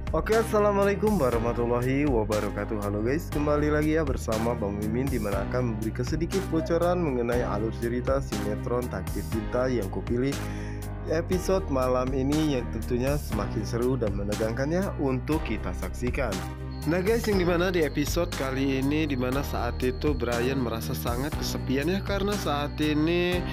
Oke, assalamualaikum warahmatullahi wabarakatuh. Halo guys, kembali lagi ya bersama Bang Mimin, dimana akan memberi sedikit bocoran mengenai alur cerita sinetron Takdir Cinta yang kupilih episode malam ini, yang tentunya semakin seru dan menegangkannya untuk kita saksikan. Nah guys, yang dimana di episode kali ini, dimana saat itu Brian merasa sangat kesepian ya, karena saat ini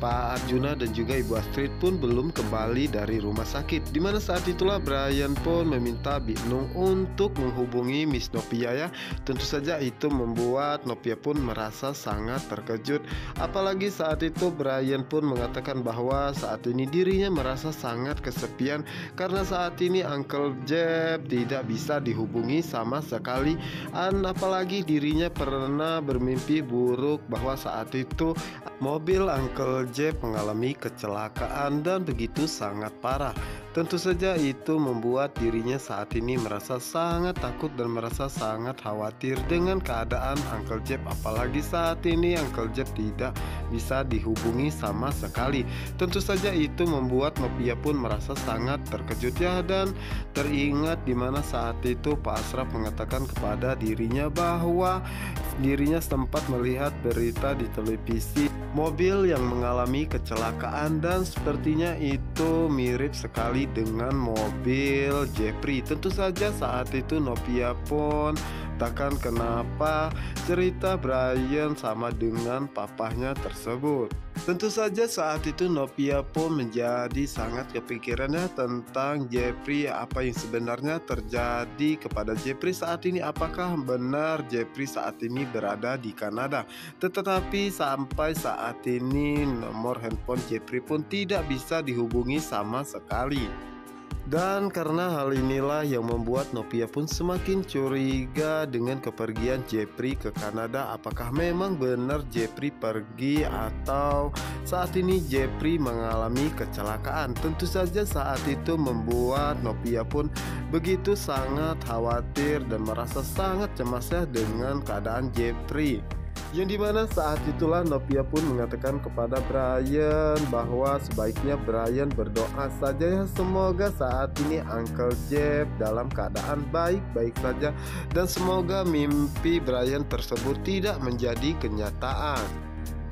Pak Arjuna dan juga Ibu Astrid pun belum kembali dari rumah sakit. Dimana saat itulah Brian pun meminta Binung untuk menghubungi Miss Novia ya. Tentu saja itu membuat Novia pun merasa sangat terkejut. Apalagi saat itu Brian pun mengatakan bahwa saat ini dirinya merasa sangat kesepian, karena saat ini Uncle Jeb tidak bisa dihubungi sama sekali. Apalagi dirinya pernah bermimpi buruk bahwa saat itu mobil Uncle Jeb mengalami kecelakaan dan begitu sangat parah. Tentu saja itu membuat dirinya saat ini merasa sangat takut dan merasa sangat khawatir dengan keadaan Uncle Jeb. Apalagi saat ini Uncle Jeb tidak bisa dihubungi sama sekali. Tentu saja itu membuat Novia pun merasa sangat terkejut ya, dan teringat dimana saat itu Pak Asraf mengatakan kepada dirinya bahwa dirinya sempat melihat berita di televisi mobil yang mengalami kecelakaan, dan sepertinya itu mirip sekali dengan mobil Jeffrey. Tentu saja saat itu Novia pun takkan kenapa cerita Brian sama dengan papahnya tersebut. Tentu saja saat itu Novia pun menjadi sangat kepikirannya tentang Jeffrey. Apa yang sebenarnya terjadi kepada Jeffrey saat ini? Apakah benar Jeffrey saat ini berada di Kanada? Tetapi sampai saat ini nomor handphone Jeffrey pun tidak bisa dihubungi sama sekali. Dan karena hal inilah yang membuat Novia pun semakin curiga dengan kepergian Jeffrey ke Kanada. Apakah memang benar Jeffrey pergi, atau saat ini Jeffrey mengalami kecelakaan? Tentu saja saat itu membuat Novia pun begitu sangat khawatir dan merasa sangat cemasnya dengan keadaan Jeffrey. Yang dimana saat itulah Novia pun mengatakan kepada Brian bahwa sebaiknya Brian berdoa saja ya, semoga saat ini Uncle Jeb dalam keadaan baik-baik saja, dan semoga mimpi Brian tersebut tidak menjadi kenyataan.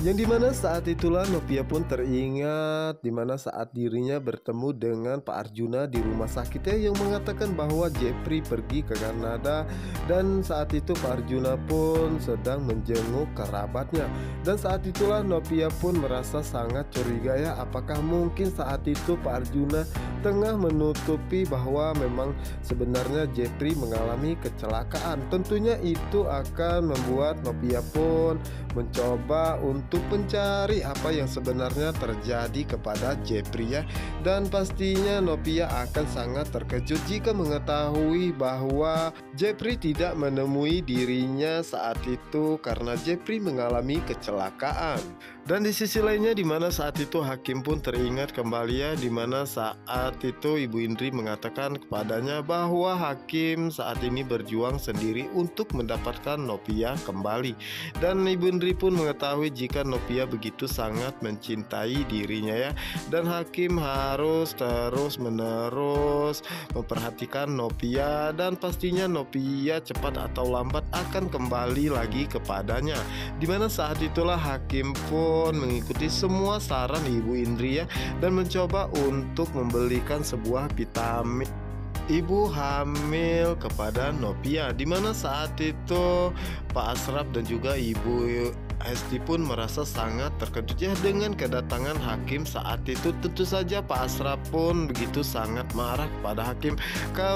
Yang dimana saat itulah Novia pun teringat dimana saat dirinya bertemu dengan Pak Arjuna di rumah sakitnya, yang mengatakan bahwa Jeffrey pergi ke Kanada, dan saat itu Pak Arjuna pun sedang menjenguk kerabatnya. Dan saat itulah Novia pun merasa sangat curiga ya, apakah mungkin saat itu Pak Arjuna tengah menutupi bahwa memang sebenarnya Jeffrey mengalami kecelakaan. Tentunya itu akan membuat Novia pun mencoba untuk mencari apa yang sebenarnya terjadi kepada Jeffrey ya. Dan pastinya Novia akan sangat terkejut jika mengetahui bahwa Jeffrey tidak menemui dirinya saat itu karena Jeffrey mengalami kecelakaan. Dan di sisi lainnya dimana saat itu Hakim pun teringat kembali ya, dimana saat itu Ibu Indri mengatakan kepadanya bahwa Hakim saat ini berjuang sendiri untuk mendapatkan Novia kembali. Dan Ibu Indri pun mengetahui jika Novia begitu sangat mencintai dirinya ya, dan Hakim harus terus menerus memperhatikan Novia, dan pastinya Novia cepat atau lambat akan kembali lagi kepadanya. Dimana saat itulah Hakim pun mengikuti semua saran Ibu Indri ya, dan mencoba untuk membelikan sebuah vitamin ibu hamil kepada Novia. Dimana saat itu Pak Asraf dan juga Ibu Hesti pun merasa sangat terkejut ya dengan kedatangan Hakim saat itu. Tentu saja Pak Asraf pun begitu sangat marah kepada Hakim,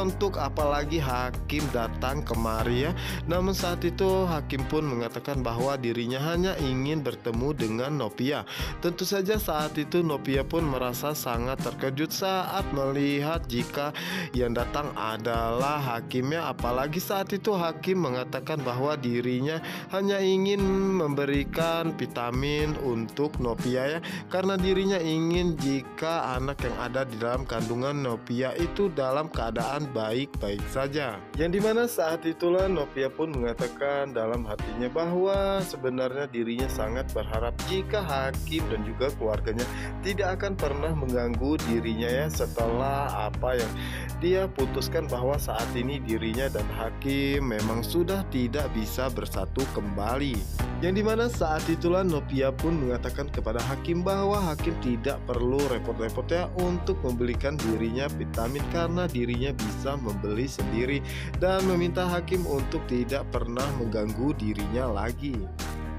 untuk apalagi Hakim datang kemari ya. Namun saat itu Hakim pun mengatakan bahwa dirinya hanya ingin bertemu dengan Novia. Tentu saja saat itu Novia pun merasa sangat terkejut saat melihat jika yang datang adalah Hakimnya. Apalagi saat itu Hakim mengatakan bahwa dirinya hanya ingin memberi memberikan vitamin untuk Novia ya, karena dirinya ingin jika anak yang ada di dalam kandungan Novia itu dalam keadaan baik-baik saja. Yang dimana saat itulah Novia pun mengatakan dalam hatinya bahwa sebenarnya dirinya sangat berharap jika Hakim dan juga keluarganya tidak akan pernah mengganggu dirinya ya, setelah apa yang dia putuskan bahwa saat ini dirinya dan Hakim memang sudah tidak bisa bersatu kembali. Yang dimana saat itulah Novia pun mengatakan kepada Hakim bahwa Hakim tidak perlu repot-repot ya untuk membelikan dirinya vitamin, karena dirinya bisa membeli sendiri, dan meminta Hakim untuk tidak pernah mengganggu dirinya lagi.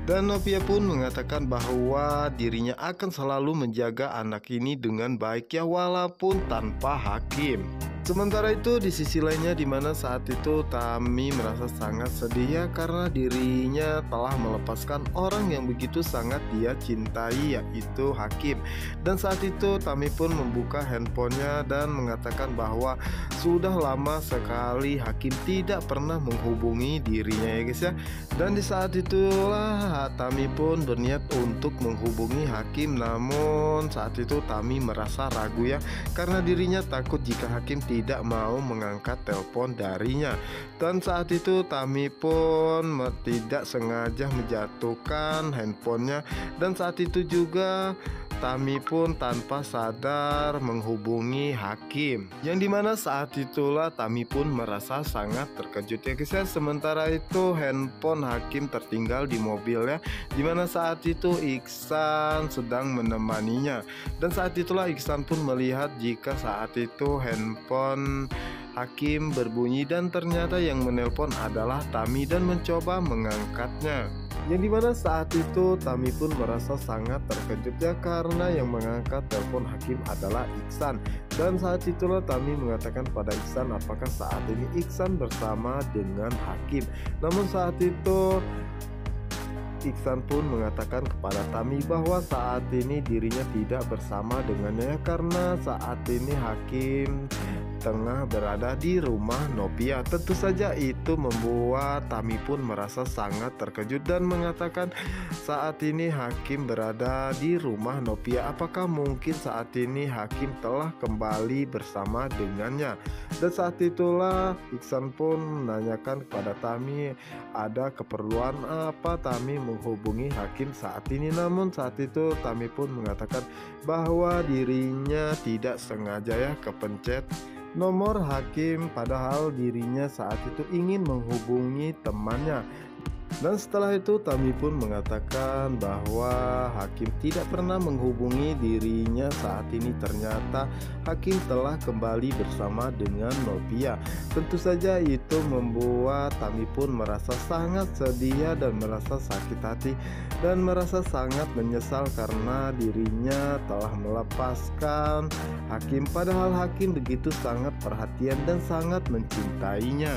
Dan Novia pun mengatakan bahwa dirinya akan selalu menjaga anak ini dengan baik ya, walaupun tanpa Hakim. Sementara itu di sisi lainnya, dimana saat itu Tami merasa sangat sedih ya, karena dirinya telah melepaskan orang yang begitu sangat dia cintai, yaitu Hakim. Dan saat itu Tami pun membuka handphonenya dan mengatakan bahwa sudah lama sekali Hakim tidak pernah menghubungi dirinya ya guys ya. Dan di saat itulah Tami pun berniat untuk menghubungi Hakim, namun saat itu Tami merasa ragu ya, karena dirinya takut jika Hakim tidak mau mengangkat telepon darinya. Dan saat itu Tami pun tidak sengaja menjatuhkan handphonenya, dan saat itu juga Tami pun tanpa sadar menghubungi Hakim. Yang dimana saat itulah Tami pun merasa sangat terkejut ya guys ya. Sementara itu handphone Hakim tertinggal di mobil ya, dimana saat itu Iksan sedang menemaninya. Dan saat itulah Iksan pun melihat jika saat itu handphone Hakim berbunyi, dan ternyata yang menelpon adalah Tami dan mencoba mengangkatnya. Yang dimana saat itu Tami pun merasa sangat terkejut ya, karena yang mengangkat telepon Hakim adalah Iksan. Dan saat itulah Tami mengatakan pada Iksan apakah saat ini Iksan bersama dengan Hakim. Namun saat itu Iksan pun mengatakan kepada Tami bahwa saat ini dirinya tidak bersama dengannya, karena saat ini Hakim tengah berada di rumah Novia. Tentu saja itu membuat Tami pun merasa sangat terkejut dan mengatakan saat ini Hakim berada di rumah Novia, apakah mungkin saat ini Hakim telah kembali bersama dengannya. Dan saat itulah Iksan pun menanyakan kepada Tami ada keperluan apa Tami menghubungi Hakim saat ini. Namun saat itu Tami pun mengatakan bahwa dirinya tidak sengaja ya kepencet nomor Hakim, padahal dirinya saat itu ingin menghubungi temannya. Dan setelah itu Tami pun mengatakan bahwa Hakim tidak pernah menghubungi dirinya saat ini. Ternyata Hakim telah kembali bersama dengan Novia. Tentu saja itu membuat Tami pun merasa sangat sedih dan merasa sakit hati dan merasa sangat menyesal karena dirinya telah melepaskan Hakim, padahal Hakim begitu sangat perhatian dan sangat mencintainya.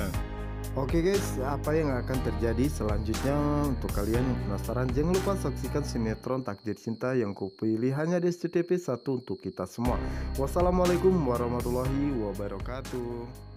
Oke guys, apa yang akan terjadi selanjutnya? Untuk kalian yang penasaran, jangan lupa saksikan sinetron Takdir Cinta yang kupilih hanya di SCTV 1 untuk kita semua. Wassalamualaikum warahmatullahi wabarakatuh.